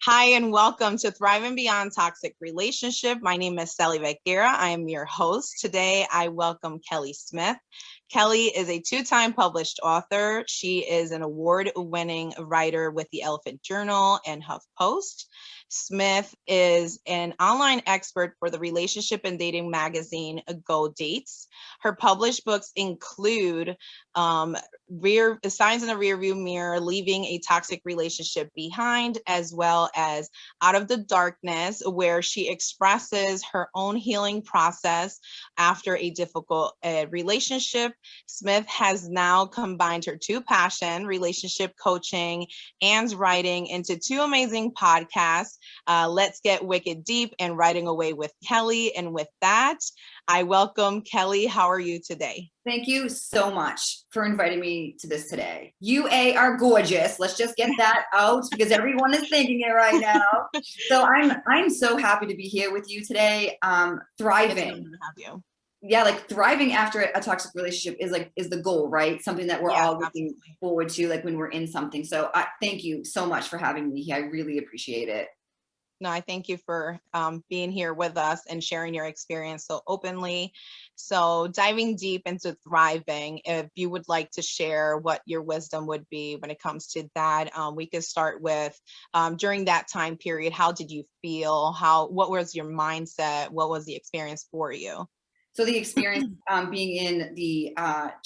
Hi, and welcome to Thriving Beyond Toxic Relationship. My name is Sally Vecchera. I am your host. Today, I welcome Kelly Smith. Kelly is a two-time published author. She is an award-winning writer with the Elephant Journal and HuffPost. Smith is an online expert for the relationship and dating magazine Go Dates. Her published books include Signs in the Rearview Mirror, Leaving a Toxic Relationship Behind, as well as Out of the Darkness, where she expresses her own healing process after a difficult relationship. Smith has now combined her two passions, relationship coaching and writing, into two amazing podcasts, Let's Get Wicked Deep and Writing Away with Kelly. And with that, I welcome Kelly. How are you today? Thank you so much for inviting me to this today. You are gorgeous. Let's just get that out because everyone is thinking it right now. So I'm so happy to be here with you today. Thriving. Have you. Yeah, like thriving after a toxic relationship is the goal, right? Something that we're all looking forward to, like when we're in something. So thank you so much for having me here. I really appreciate it. No, I thank you for being here with us and sharing your experience so openly. So diving deep into thriving, if you would like to share what your wisdom would be when it comes to that, we could start with during that time period, how did you feel? What was your mindset? What was the experience for you? So the experience being in the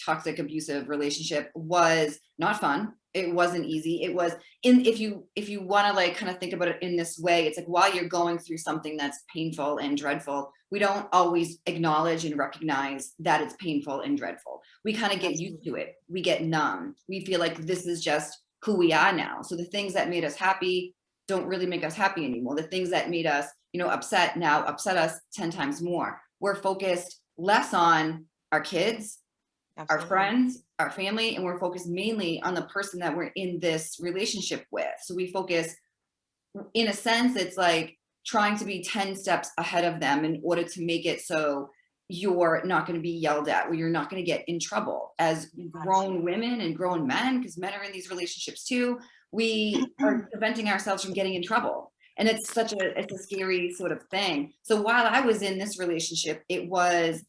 toxic abusive relationship was not fun. It wasn't easy. It was if you want to like kind of think about it in this way, it's like while you're going through something that's painful and dreadful, we don't always acknowledge and recognize that it's painful and dreadful. We kind of get used to it. We get numb. We feel like this is just who we are now. So the things that made us happy don't really make us happy anymore. The things that made us, upset now upset us 10 times more. We're focused less on our kids, our friends, our family, and we're focused mainly on the person that we're in this relationship with. So we focus, in a sense, it's like trying to be 10 steps ahead of them in order to make it so you're not going to be yelled at, or you're not going to get in trouble. As grown women and grown men, because men are in these relationships too, we are preventing ourselves from getting in trouble. And it's a scary sort of thing. So while I was in this relationship, it was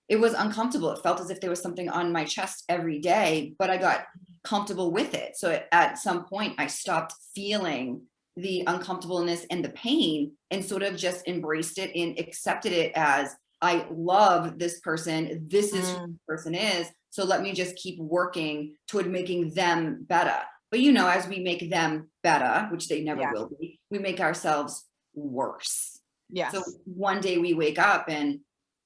uncomfortable. It felt as if there was something on my chest every day, but I got comfortable with it. So at some point I stopped feeling the uncomfortableness and the pain and sort of just embraced it and accepted it as, I love this person. This is who this person is. So let me just keep working toward making them better. But as we make them better, which they never will be, we make ourselves worse. Yes. So one day we wake up and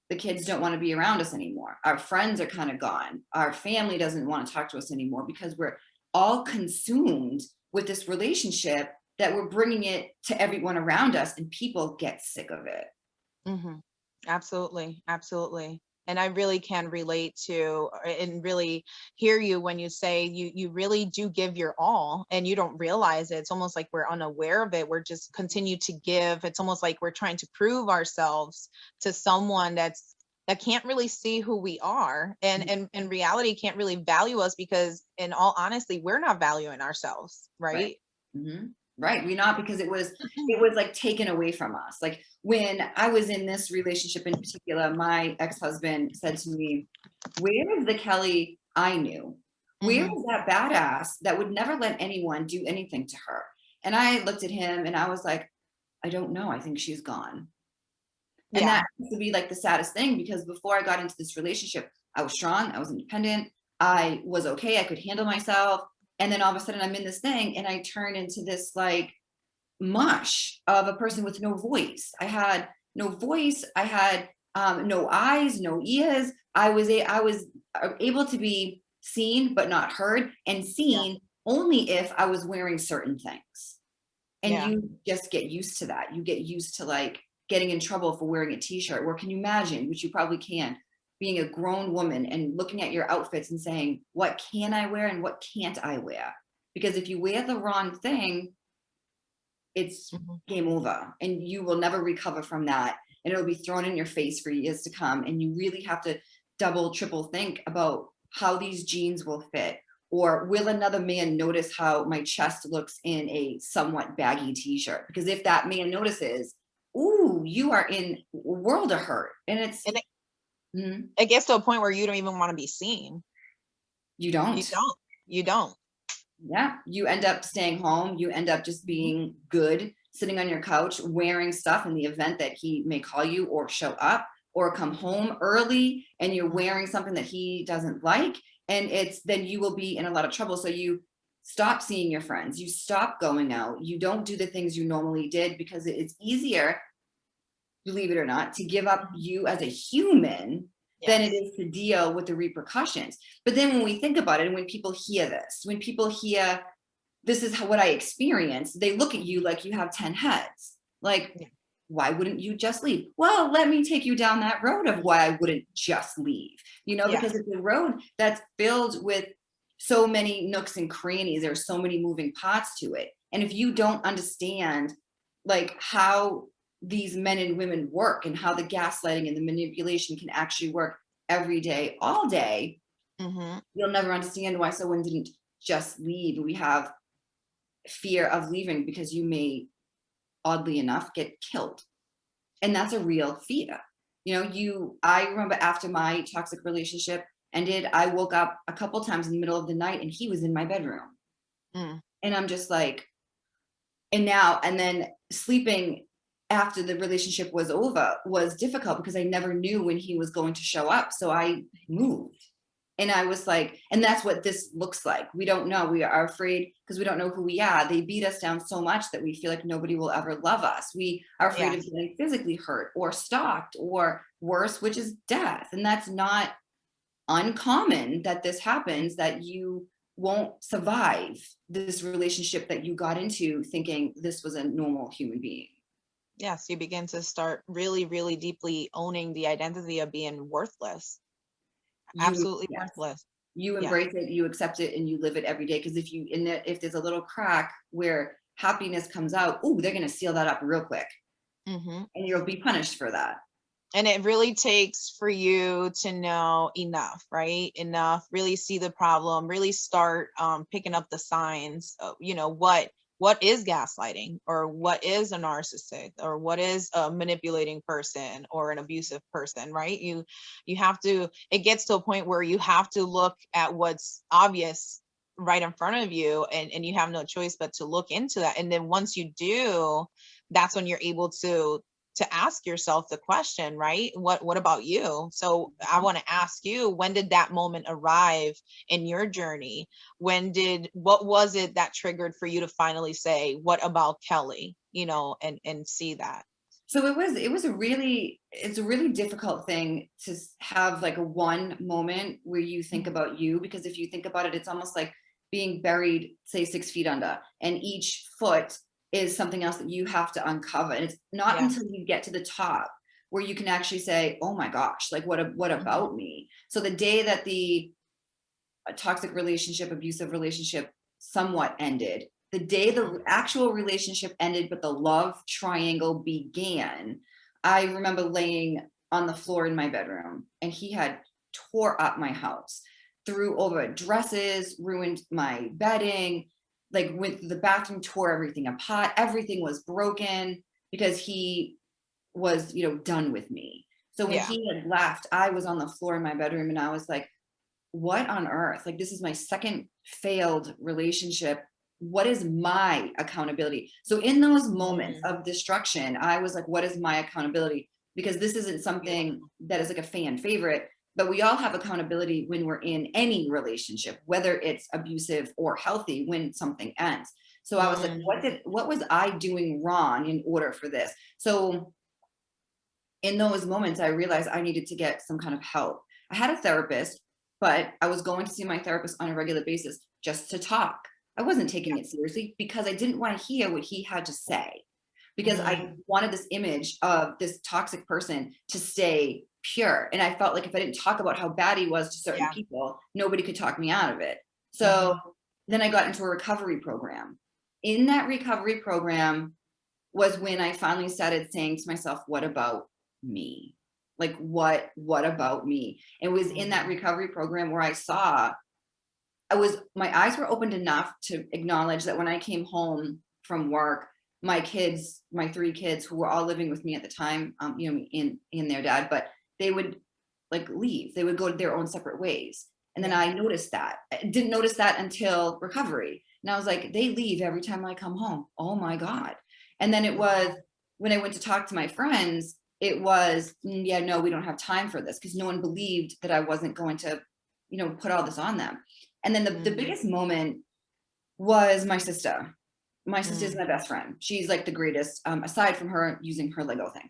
the kids don't want to be around us anymore. Our friends are kind of gone. Our family doesn't want to talk to us anymore because we're all consumed with this relationship that we're bringing it to everyone around us, and people get sick of it. Mm-hmm. Absolutely. Absolutely. And I really can relate to and really hear you when you say you really do give your all and you don't realize it. It's almost like we're unaware of it. We're just continue to give. It's almost like we're trying to prove ourselves to someone that can't really see who we are and in reality can't really value us because in all honesty, we're not valuing ourselves, right? Right. Mm-hmm. Right. We're not, because it was like taken away from us. Like when I was in this relationship in particular, my ex-husband said to me, where is the Kelly I knew? Where is that badass that would never let anyone do anything to her? And I looked at him and I was like, I don't know. I think she's gone. And that used to be like the saddest thing, because before I got into this relationship, I was strong. I was independent. I was okay. I could handle myself. And then all of a sudden I'm in this thing and I turn into this like mush of a person with no voice. I had no voice. I had no eyes, no ears. I was able to be seen, but not heard, and seen only if I was wearing certain things. And you just get used to that. You get used to like getting in trouble for wearing a t-shirt. Or can you imagine, which you probably can, being a grown woman and looking at your outfits and saying, what can I wear and what can't I wear? Because if you wear the wrong thing, it's game over and you will never recover from that. And it'll be thrown in your face for years to come. And you really have to double, triple think about how these jeans will fit, Or will another man notice how my chest looks in a somewhat baggy t-shirt? Because if that man notices, ooh, you are in a world of hurt. And it's, And Mhm. it gets to a point where you don't even want to be seen. You You don't. don't. You don't. Yeah. You end up staying home. You end up just Mhm. being good, sitting on your couch, wearing stuff in the event that he may call you or show up, or come home early and you're wearing something that he doesn't like. And it's then you will be in a lot of trouble. So you stop seeing your friends, you stop going out, you don't do the things you normally did because it's easier, believe it or not, to give up Mhm. you as a human than it Yes. is to deal with the repercussions. But then when we think about it, and when people hear this, when people hear this is what I experienced, they look at you like you have 10 heads. Like, Yeah. why wouldn't you just leave? Well, let me take you down that road of why I wouldn't just leave, because Yes. it's a road that's filled with so many nooks and crannies. There's so many moving parts to it. And if you don't understand like how these men and women work and how the gaslighting and the manipulation can actually work every day, all day, Hmm. you'll never understand why someone didn't just leave. We have fear of leaving because you may, oddly enough, get killed. And that's a real fear. I remember after my toxic relationship ended, I woke up a couple times in the middle of the night and he was in my bedroom. Mm. And I'm just like, and then sleeping after the relationship was over was difficult because I never knew when he was going to show up. So I moved. And I was like, and that's what this looks like. We don't know. We are afraid because we don't know who we are. They beat us down so much that we feel like nobody will ever love us. We are afraid of Yes. getting physically hurt or stalked or worse, which is death. And that's not uncommon that this happens, that you won't survive this relationship that you got into thinking this was a normal human being. Yes. You begin to start really, really deeply owning the identity of being worthless. Absolutely Yes, worthless. you Yes. embrace it, you accept it, and you live it every day. Because if there's a little crack where happiness comes out, oh, they're gonna seal that up real quick, Hmm. and you'll be punished for that. And it really takes for you to know enough, right? Enough, really see the problem, really start picking up the signs of, what is gaslighting, or what is a narcissist, or what is a manipulating person or an abusive person, right? You have to, it gets to a point where you have to look at what's obvious right in front of you, and you have no choice but to look into that. And then once you do, that's when you're able to ask yourself the question, right? What about you? So I want to ask you, when did that moment arrive in your journey? What was it that triggered for you to finally say, what about Kelly? And see that. So it's a really difficult thing to have like a one moment where you think Mhm. about you, because if you think about it, it's almost like being buried, say 6 feet under, and each foot is something else that you have to uncover. And it's not Yes. until you get to the top where you can actually say, "Oh my gosh, like what Mhm. about me?" So the day that the toxic relationship, abusive relationship somewhat ended, the day the actual relationship ended, but the love triangle began, I remember laying on the floor in my bedroom and he had tore up my house, threw over dresses, ruined my bedding, like went to the bathroom, tore everything apart. Everything was broken because he was, done with me. So when Yeah. he had left, I was on the floor in my bedroom and I was like, what on earth? Like, this is my second failed relationship. What is my accountability? So, in those moments Mm. of destruction, I was like, what is my accountability? Because this isn't something Beautiful. that is like a fan favorite, but we all have accountability when we're in any relationship, whether it's abusive or healthy, when something ends. So I was like, Mm. what was I doing wrong in order for this? So in those moments, I realized I needed to get some kind of help. I had a therapist, but I was going to see my therapist on a regular basis just to talk. I wasn't taking it seriously because I didn't want to hear what he had to say, because I Mm. wanted this image of this toxic person to stay pure. And I felt like if I didn't talk about how bad he was to certain Yeah. people, nobody could talk me out of it. So Hmm. then I got into a recovery program. In that recovery program, was when I finally started saying to myself, what about me? Like what about me? It was in that Mm. recovery program where I saw my eyes were opened enough to acknowledge that when I came home from work, my kids, my 3 kids who were all living with me at the time, in their dad, but they would like leave. They would go their own separate ways. And then Yeah. I noticed that. I didn't notice that until recovery. And I was like, they leave every time I come home. Oh my God. And then it was when I went to talk to my friends, it was, yeah, no, we don't have time for this, because no one believed that I wasn't going to, put all this on them. And then the Mm, biggest moment was my sister. My sister's mm. my best friend. She's like the greatest, aside from her using her Lego thing.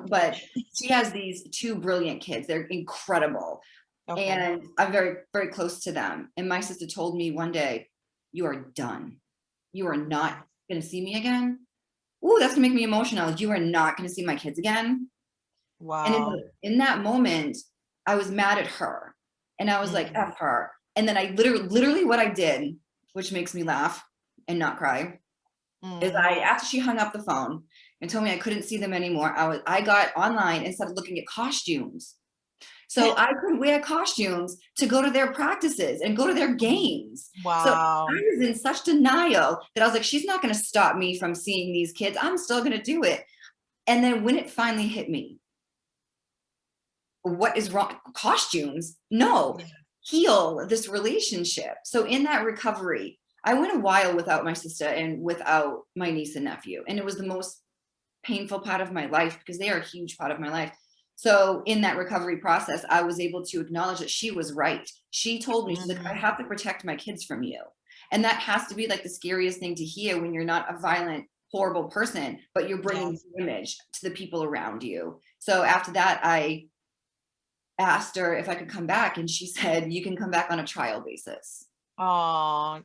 But she has these 2 brilliant kids. They're incredible. Okay. And I'm very, very close to them. And my sister told me one day, you are done. You are not going to see me again. Ooh, that's gonna make me emotional. You are not going to see my kids again. And Wow. in that moment, I was mad at her. And I was like, Mm, F her. And then I literally what I did, which makes me laugh and not cry, is mm. after she hung up the phone and told me I couldn't see them anymore, I got online and started looking at costumes. So I could wear costumes to go to their practices and go to their games. So I Wow. was in such denial that I was like, she's not going to stop me from seeing these kids. I'm still going to do it. And then when it finally hit me, what is wrong? Costumes? No, Yeah. heal this relationship. So in that recovery, I went a while without my sister and without my niece and nephew. And it was the most painful part of my life because they are a huge part of my life. So in that recovery process, I was able to acknowledge that she was right. She told me, she's like, I Mm, have to protect my kids from you. And that has to be like the scariest thing to hear when you're not a violent, horrible person, but you're bringing yes. the image to the people around you. So after that, I asked her if I could come back, and she said, you can come back on a trial basis. Oh,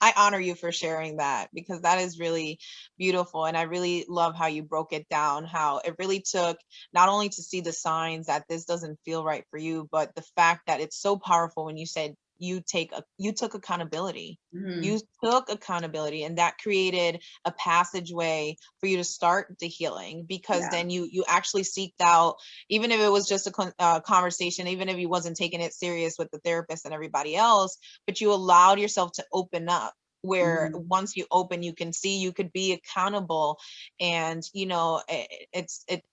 I honor you for sharing that, because that is really beautiful. And I really love how you broke it down, how it really took not only to see the signs that this doesn't feel right for you, but the fact that it's so powerful when you said you took accountability. Mhm. You took accountability, and that created a passageway for you to start the healing, because Yeah. then you actually seeked out, even if it was just a conversation, even if you wasn't taking it serious with the therapist and everybody else, but you allowed yourself to open up, where Mhm. once you open, you can see, you could be accountable. And it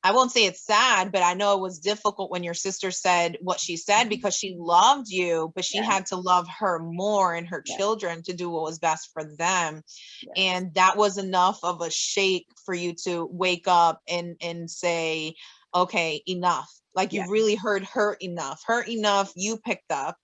I won't say it's sad, but I know it was difficult when your sister said what she said, Mhm. because she loved you, but she Yeah. had to love her more and her Yeah. children to do what was best for them. Yes. And that was enough of a shake for you to wake up and say, okay, enough. Like, Yeah. you really heard her enough, you picked up,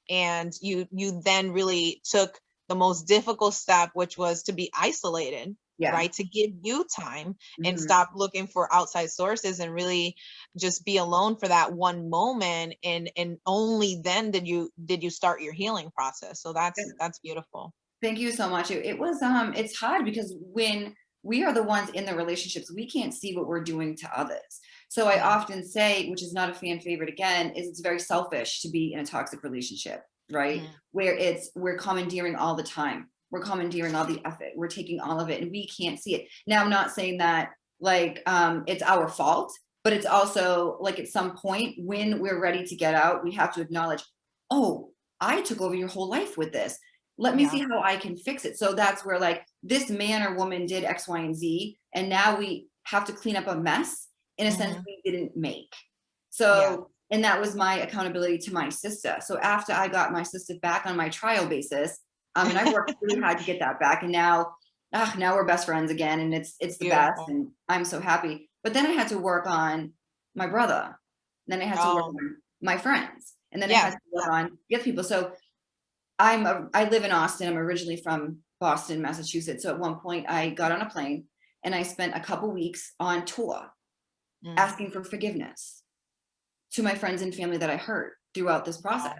and you then really took the most difficult step, which was to be isolated, Yeah. right? To give you time and Mhm. stop looking for outside sources, and really just be alone for that one moment. And only then did you start your healing process. So that's beautiful. Thank you so much. It was it's hard because when we are the ones in the relationships, we can't see what we're doing to others. So I Yeah. often say, which is not a fan favorite again, is it's very selfish to be in a toxic relationship, right? Mm, Where we're commandeering all the time. We're commandeering all the effort. We're taking all of it and we can't see it. Now I'm not saying that like it's our fault, but it's also like at some point when we're ready to get out, we have to acknowledge, oh, I took over your whole life with this. Let me see yeah. how I can fix it. So that's where like this man or woman did X, Y, and Z, and now we have to clean up a mess in a sense Hmm. we didn't make. Yeah. So, and that was my accountability to my sister. So after I got my sister back on my trial basis, and I worked really hard to get that back, and now we're best friends again, and it's the best, Beautiful. and I'm so happy. But then I had to work on my brother, then I had to work Oh, on my friends, and then I had yes. to work on the other people. So I live in Austin. I'm originally from Boston, Massachusetts. So at one point I got on a plane and I spent a couple weeks on tour Mm, asking for forgiveness to my friends and family that I hurt throughout this process. wow.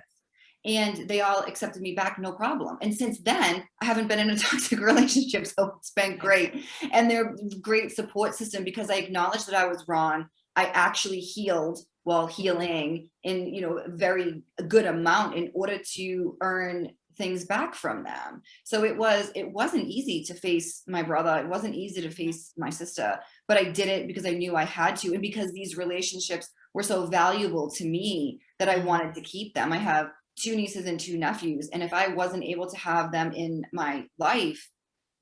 And they all accepted me back, no problem. And since then, I haven't been in a toxic relationship. So it's been great. And they're a great support system because I acknowledged that I was wrong. I actually healed while healing in, a very good amount in order to earn things back from them. So it wasn't easy to face my brother. It wasn't easy to face my sister, but I did it because I knew I had to. And because these relationships were so valuable to me that I wanted to keep them. I have 2 nieces and 2 nephews, and if I wasn't able to have them in my life,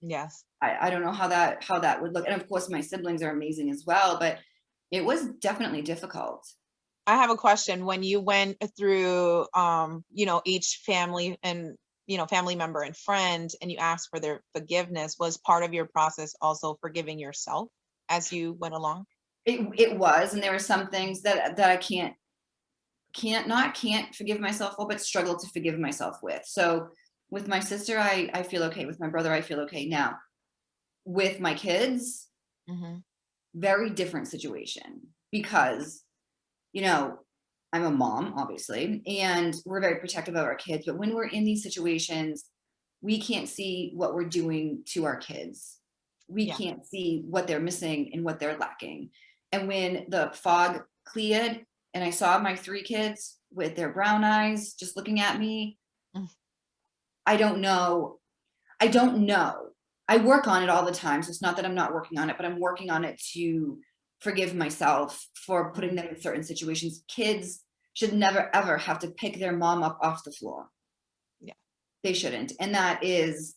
Yes. I don't know how that would look. And of course, my siblings are amazing as well, but it was definitely difficult. I have a question. When you went through, each family and, family member and friend, and you asked for their forgiveness, was part of your process also forgiving yourself as you went along? It was, and there were some things that I can't forgive myself for, but struggle to forgive myself with. So with my sister, I feel okay. With my brother, I feel okay now. With my kids, Hmm. very different situation because, you know, I'm a mom, obviously, and we're very protective of our kids. But when we're in these situations, we can't see what we're doing to our kids. We Yeah. can't see what they're missing and what they're lacking. And when the fog cleared and I saw my 3 kids with their brown eyes just looking at me, Mm. I don't know. I don't know. I work on it all the time. So it's not that I'm not working on it, but I'm working on it to forgive myself for putting Mhm. them in certain situations. Kids should never ever have to pick their mom up off the floor. Yeah. They shouldn't. And that is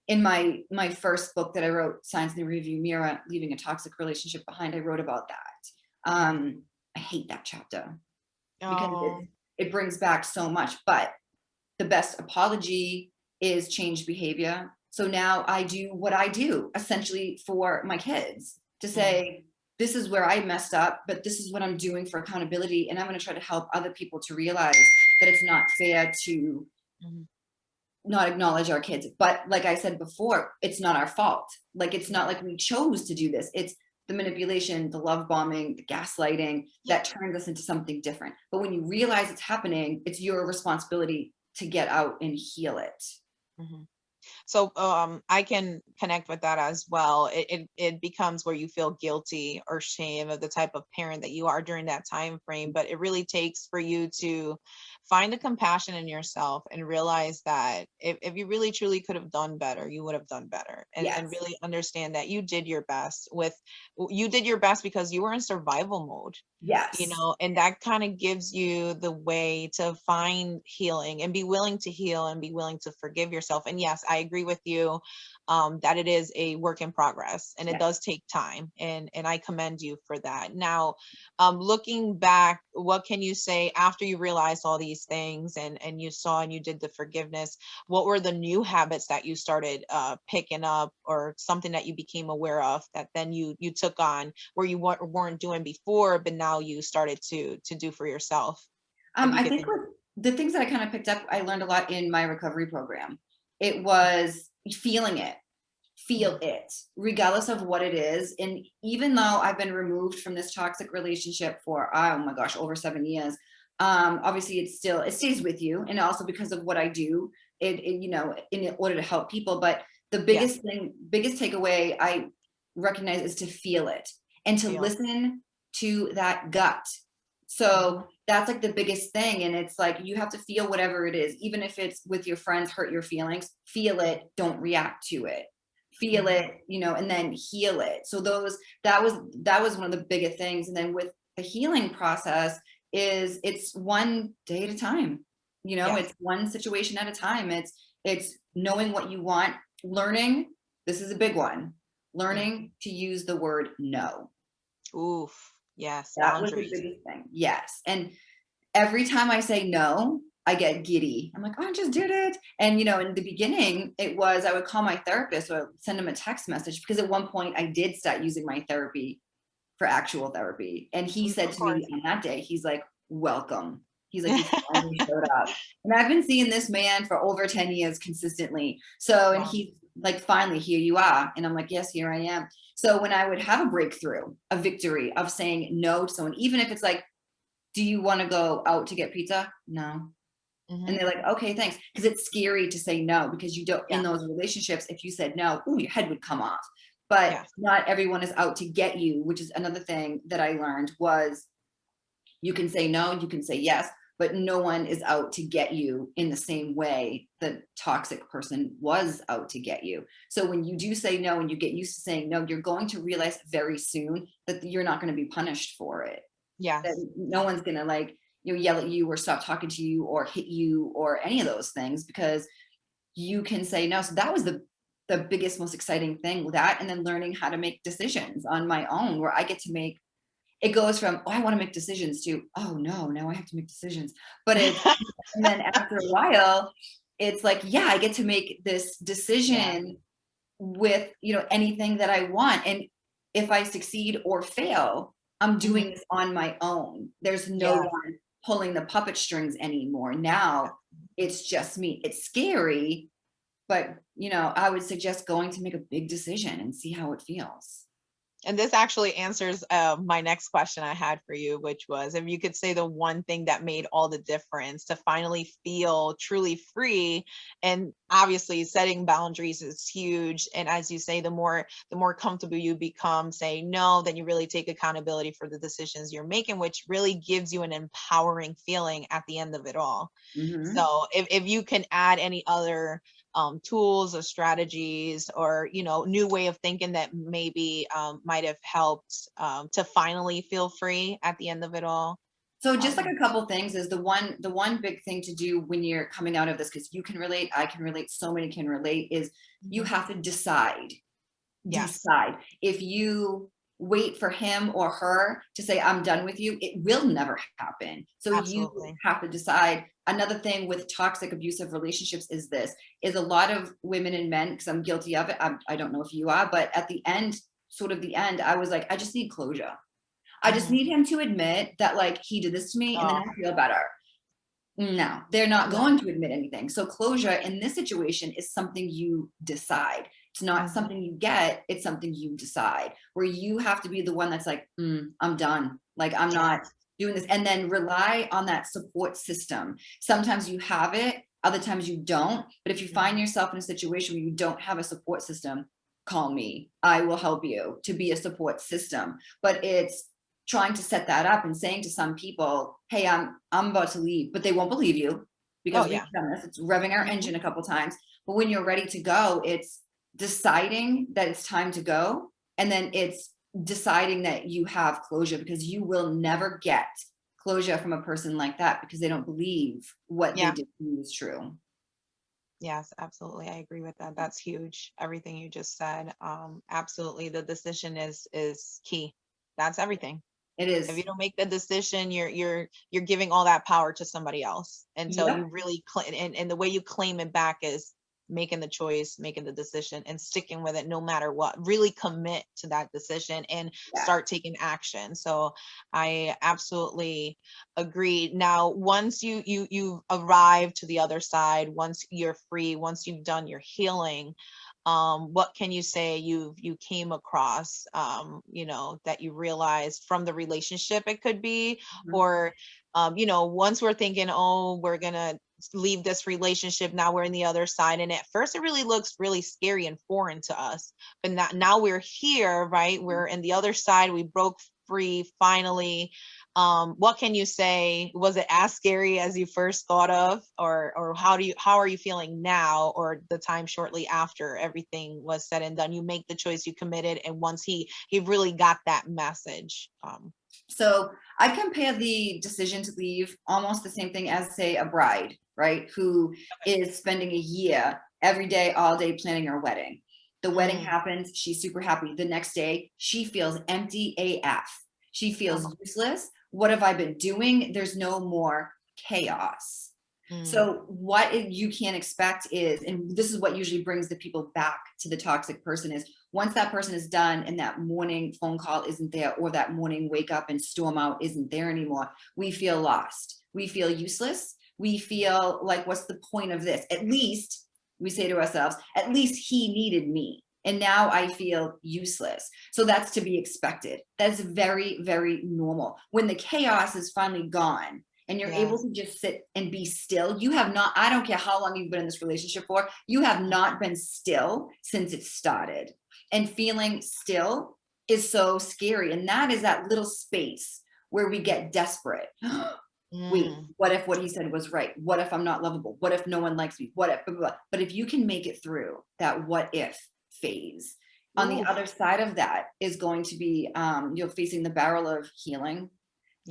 in my first book that I wrote, Signs in the Review Mirror, Leaving a Toxic Relationship Behind. I wrote about that. I hate that chapter because Oh, it brings back so much. But the best apology is changed behavior. So now I do what I do essentially for my kids to mhm, say, this is where I messed up, but this is what I'm doing for accountability. And I'm going to try to help other people to realize that it's not fair to mhm. not acknowledge our kids. But like I said before, it's not our fault. Like it's Yeah. not like we chose to do this. It's the manipulation, the love bombing, the gaslighting Yeah. that turns us into something different. But when you realize it's happening, it's your responsibility to get out and heal it. Mhm. So I can connect with that as well. It becomes where you feel guilty or shame of the type of parent that you are during that time frame, but it really takes for you to find the compassion in yourself and realize that if you really truly could have done better, you would have done better, and Yes. really understand that you did your best because you were in survival mode, Yes. and that kind of gives you the way to find healing and be willing to heal and be willing to forgive yourself. And yes, I agree with you, that it is a work in progress and it Yes. does take time, and I commend you for that. Now, looking back, what can you say after you realized all these things and you saw and you did the forgiveness? What were the new habits that you started picking up, or something that you became aware of that then you took on where you weren't doing before, but now you started to do for yourself? If you I could think think. with the things that I kind of picked up, I learned a lot in my recovery program. It was feeling it, feel Mhm. it, regardless of what it is. And even though I've been removed from this toxic relationship for, oh my gosh, over 7 years, obviously it stays with you. And also because of what I do, in order to help people. But the Yeah. biggest takeaway I recognize is to feel it and to Feel. listen to that gut. Mhm. So that's like the biggest thing. And it's like you have to feel whatever it is, even if it's with your friends, hurt your feelings, feel it, don't react to it. Feel Mhm. it, and then heal it. So that was one of the biggest things. And then with the healing process is it's one day at a time. Yes. It's one situation at a time. It's knowing what you want, learning. This is a big one. Mm. Learning to use the word no. Oof. Yes. That was the Boundaries. biggest thing. Yes. And every time I say no, I get giddy. I'm like, oh, I just did it. And, in the beginning, it was I would call my therapist or send him a text message because at one point I did start using my therapy for actual therapy. And he said Of to me course. on that day, he's like, welcome. He's like, you finally showed up. And I've been seeing this man for over 10 years consistently. So, and Wow. he's like, finally, here you are. And I'm like, yes, here I am. So when I would have a breakthrough, a victory of saying no to someone, even if it's like, do you want to go out to get pizza? No. And Mhm. they're like, okay, thanks. Because it's scary to say no because you don't, in Yeah. those relationships, if you said no, ooh, your head would come off. But Yes. not everyone is out to get you, which is another thing that I learned was you can say no, you can say yes, but no one is out to get you in the same way the toxic person was out to get you. So when you do say no and you get used to saying no, you're going to realize very soon that you're not going to be punished for it. Yes. That no one's gonna like, yell at you or stop talking to you or hit you or any of those things because you can say no. So that was the biggest, most exciting thing with that. And then learning how to make decisions on my own where I get to make it goes from, oh, I want to make decisions to, oh no, now I have to make decisions. But it's and then after a while, it's like, yeah, I get to make this Yeah. decision with, anything that I want. And if I succeed or fail, I'm doing Mhm. this on my own. There's no Yeah. one pulling the puppet strings anymore. Now it's just me. It's scary, but I would suggest going to make a big decision and see how it feels. And this actually answers my next question I had for you, which was if you could say the one thing that made all the difference to finally feel truly free. And obviously, setting boundaries is huge. And as you say, the more comfortable you become saying no, then you really take accountability for the decisions you're making, which really gives you an empowering feeling at the end of it all. Hmm. So if you can add any other tools or strategies or new way of thinking that maybe might have helped to finally feel free at the end of it all. So just like um, a couple things is the one big thing to do when you're coming out of this, because you can relate, I can relate, so many can relate, is you mhm. have to decide. Yes, Decide. If you wait for him or her to say, I'm done with you, it will never happen. So you absolutely. have to decide. Another thing with toxic abusive relationships is this, is a lot of women and men, because I'm guilty of it. I don't know if you are, but at the end, sort of the end, I was like, I just need closure. I just Hmm. need him to admit that like he did this to me and then Oh, I feel better. No, they're not no. going to admit anything. So closure in this situation is something you decide. It's not Hmm. something you get, it's something you decide, where you have to be the one that's like, I'm done. Like, I'm not Yes. doing this. And then rely on that support system. Sometimes you have it, other times you don't. But if you find Mhm. yourself in a situation where you don't have a support system, call me. I will help you to be a support system. But it's trying to set that up and saying to some people, "Hey, I'm about to leave," but they won't believe you Oh because we've yeah. done this. It's revving our Hmm. engine a couple times, but when you're ready to go, it's deciding that it's time to go, and then it's deciding that you have closure, because you will never get closure from a person like that because they don't believe what they Yeah. did to you is true. Yes, absolutely. I agree with that. That's huge. Everything you just said. Absolutely. The decision is key. That's everything. It If you is. don't make the decision, you're giving all that power to somebody else until you Yep. really and the way you claim it back is making the choice, making the decision, and sticking with it no matter what. Really commit to that decision and Yeah. start taking action. So I absolutely agree. Now, once you arrive to the other side, once you're free, once you've done your healing, what can you say you came across, that you realized from the relationship it could be, Mhm. or once we're thinking, oh, we're gonna leave this relationship, now we're in the other side, and at first it really looks really scary and foreign to us, but now we're here, right? We're in the other side, we broke free finally. What can you say? Was it as scary as you first thought of, or how are you feeling now, or the time shortly after everything was said and done? You make the choice, you committed, and once he really got that message. So I compare the decision to leave almost the same thing as, say, a bride, right? Who is spending a year every day, all day planning her wedding. The wedding Mm, happens, she's super happy. The next day, she feels empty AF. She feels oh, useless. What have I been doing? There's no more chaos. mm, So what you can expect is, and this is what usually brings the people back to the toxic person, is once that person is done and that morning phone call isn't there, or that morning wake up and storm out isn't there anymore, we feel lost. We feel useless. We feel like, what's the point of this? At least we say to ourselves, at least he needed me. And now I feel useless. So that's to be expected. That's very, very normal. When the chaos is finally gone, and you're able yes. to just sit and be still, you have not, I don't care how long you've been in this relationship for, you have not been still since it started. And feeling still is so scary. And that is that little space where we get desperate. Wait, Mm, what if what he said was right? What if I'm not lovable? What if no one likes me? What if, blah, blah, blah. But if you can make it through that what if phase, on the ooh, other side of that is going to be, you're facing the barrel of healing,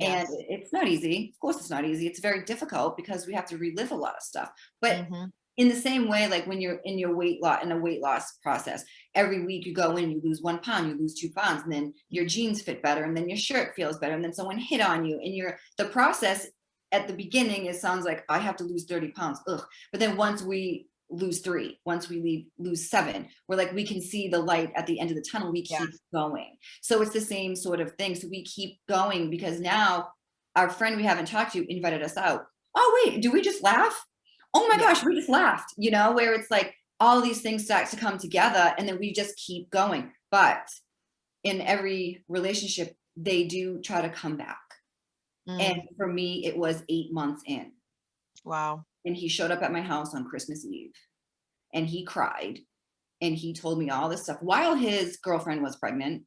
And Yes. it's not easy. Of course, it's not easy. It's very difficult because we have to relive a lot of stuff. But Hmm. in the same way, like when you're in your weight loss process, every week you go in, you lose 1 pound, you lose 2 pounds, and then your jeans fit better, and then your shirt feels better, and then someone hit on you, and the process at the beginning, it sounds like I have to lose 30 pounds. Ugh. But then once we lose 3, once we lose 7, we're like, we can see the light at the end of the tunnel. We Yeah. keep going. So it's the same sort of thing. So we keep going because now our friend we haven't talked to invited us out. Oh, wait, do we just laugh? Oh my Yeah. gosh, we just laughed, where it's like all these things start to come together and then we just keep going. But in every relationship, they do try to come back. And Mm. for me, it was 8 months in. Wow. And he showed up at my house on Christmas Eve and he cried and he told me all this stuff while his girlfriend was pregnant.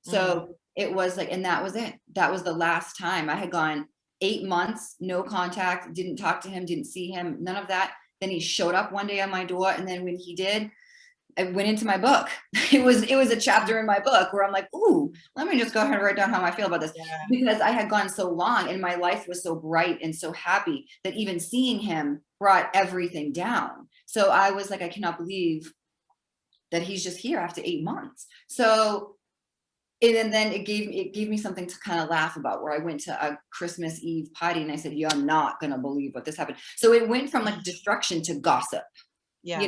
Mm. So it was like, and that was it. That was the last time. I had gone 8 months, no contact, didn't talk to him, didn't see him, none of that. Then he showed up one day on my door. And then when he did, I went into my book. It was a chapter in my book where I'm like, ooh, let me just go ahead and write down how I feel about this. Yeah. Because I had gone so long and my life was so bright and so happy that even seeing him brought everything down. So I was like, I cannot believe that he's just here after 8 months. So and then it gave me something to kind of laugh about, where I went to a Christmas Eve party and I said, you're not gonna believe what this happened. So it went from like destruction to gossip. Yeah.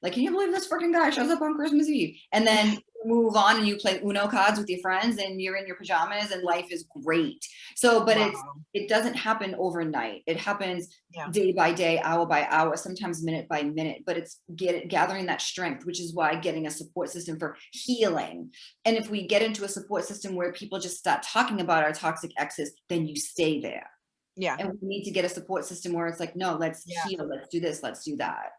Like, can you believe this freaking guy shows up on Christmas Eve? And then you move on and you play Uno cards with your friends and you're in your pajamas and life is great. So, but Wow. it doesn't happen overnight. It happens Yeah. day by day, hour by hour, sometimes minute by minute, but it's gathering that strength, which is why getting a support system for healing. And if we get into a support system where people just start talking about our toxic exes, then you stay there. Yeah. And we need to get a support system where it's like, no, let's Yeah. heal, let's do this, let's do that.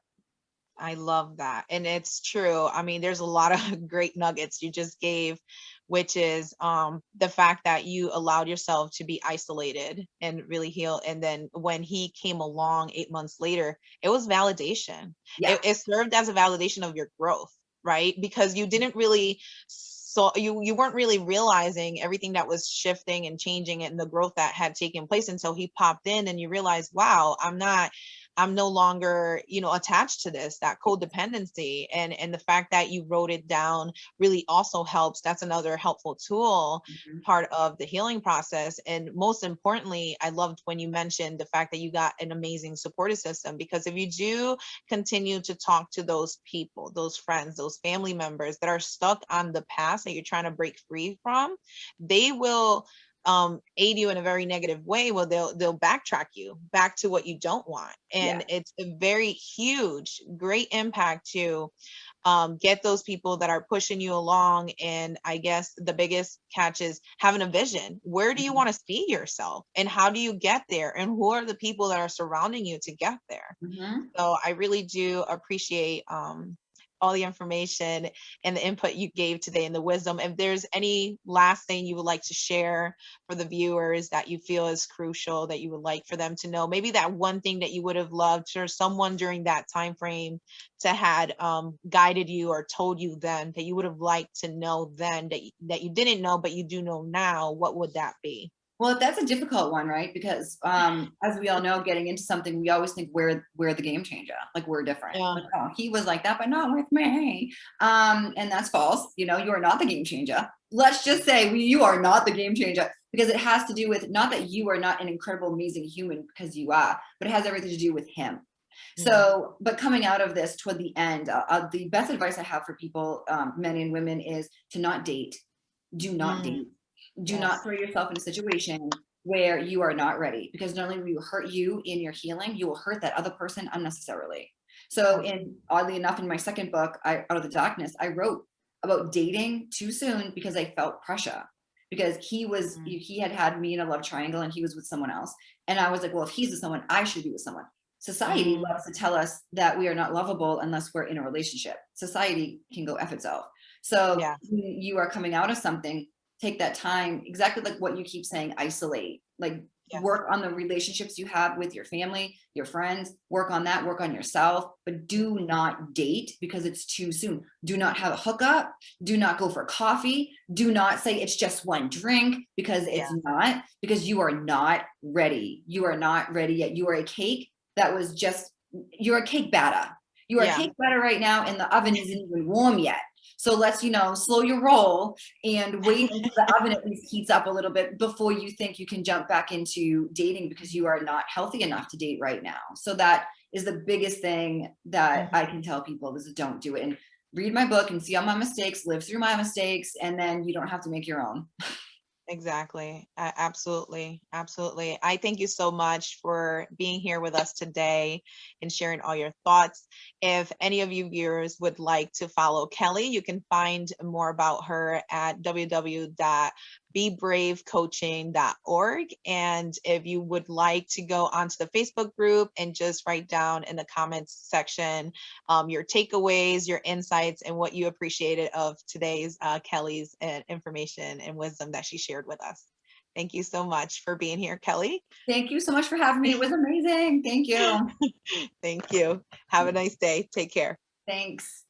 I love that. And it's true. I mean, there's a lot of great nuggets you just gave, which is the fact that you allowed yourself to be isolated and really heal. And then when he came along 8 months later, it was validation. Yeah. It served as a validation of your growth, right? Because you didn't really so you weren't really realizing everything that was shifting and changing and the growth that had taken place until he popped in and you realized, wow, I'm no longer, attached to this, that codependency. And the fact that you wrote it down really also helps. That's another helpful tool, Mhm. part of the healing process. And most importantly, I loved when you mentioned the fact that you got an amazing supportive system, because if you do continue to talk to those people, those friends, those family members that are stuck on the past that you're trying to break free from, they will aid you in a very negative way. Well, they'll backtrack you back to what you don't want, Yeah. and it's a very huge great impact to get those people that are pushing you along. And I guess the biggest catch is having a vision. Where do you Mhm. want to see yourself, and how do you get there, and who are the people that are surrounding you to get there? Mhm. So I really do appreciate all the information and the input you gave today and the wisdom. If there's any last thing you would like to share for the viewers that you feel is crucial, that you would like for them to know, maybe that one thing that you would have loved for someone during that time frame to had guided you or told you then, that you would have liked to know then, that you didn't know but you do know now, what would that be? Well, that's a difficult one, right? Because as we all know, getting into something, we always think we're the game changer, like we're different. Yeah. Like, oh, he was like that, but not with me. And that's false. You are not the game changer. Let's just say you are not the game changer, because it has to do with, not that you are not an incredible, amazing human, because you are, but it has everything to do with him. Mm. So, but coming out of this toward the end, the best advice I have for people, men and women, is to not date. Do not Mm. date. Do not Yes. throw yourself in a situation where you are not ready, because not only will you hurt you in your healing, you will hurt that other person unnecessarily. So, oddly enough, in my second book, Out of the Darkness, I wrote about dating too soon because I felt pressure, because Mm. he had me in a love triangle and he was with someone else. And I was like, well, if he's with someone, I should be with someone. Society Mm. loves to tell us that we are not lovable unless we're in a relationship. Society can go F itself. So Yeah. when you are coming out of something, take that time, exactly like what you keep saying, isolate, like Yes. work on the relationships you have with your family, your friends, work on that, work on yourself, but do not date because it's too soon. Do not have a hookup. Do not go for coffee. Do not say it's just one drink because it's not, because you are not ready. You are not ready yet. You are a cake that was just, you're a cake batter. You are a cake batter right now and the oven isn't even warm yet. So let's, slow your roll and wait until the oven at least heats up a little bit before you think you can jump back into dating, because you are not healthy enough to date right now. So that is the biggest thing that I can tell people, is don't do it. And read my book and see all my mistakes, live through my mistakes, and then you don't have to make your own. Exactly. Absolutely. Absolutely. I thank you so much for being here with us today and sharing all your thoughts. If any of you viewers would like to follow Kelly, you can find more about her at www.bebravecoaching.org. And if you would like to go onto the Facebook group and just write down in the comments section your takeaways, your insights, and what you appreciated of today's Kelly's information and wisdom that she shared with us. Thank you so much for being here, Kelly. Thank you so much for having me. It was amazing. Thank you. Thank you. Have a nice day. Take care. Thanks.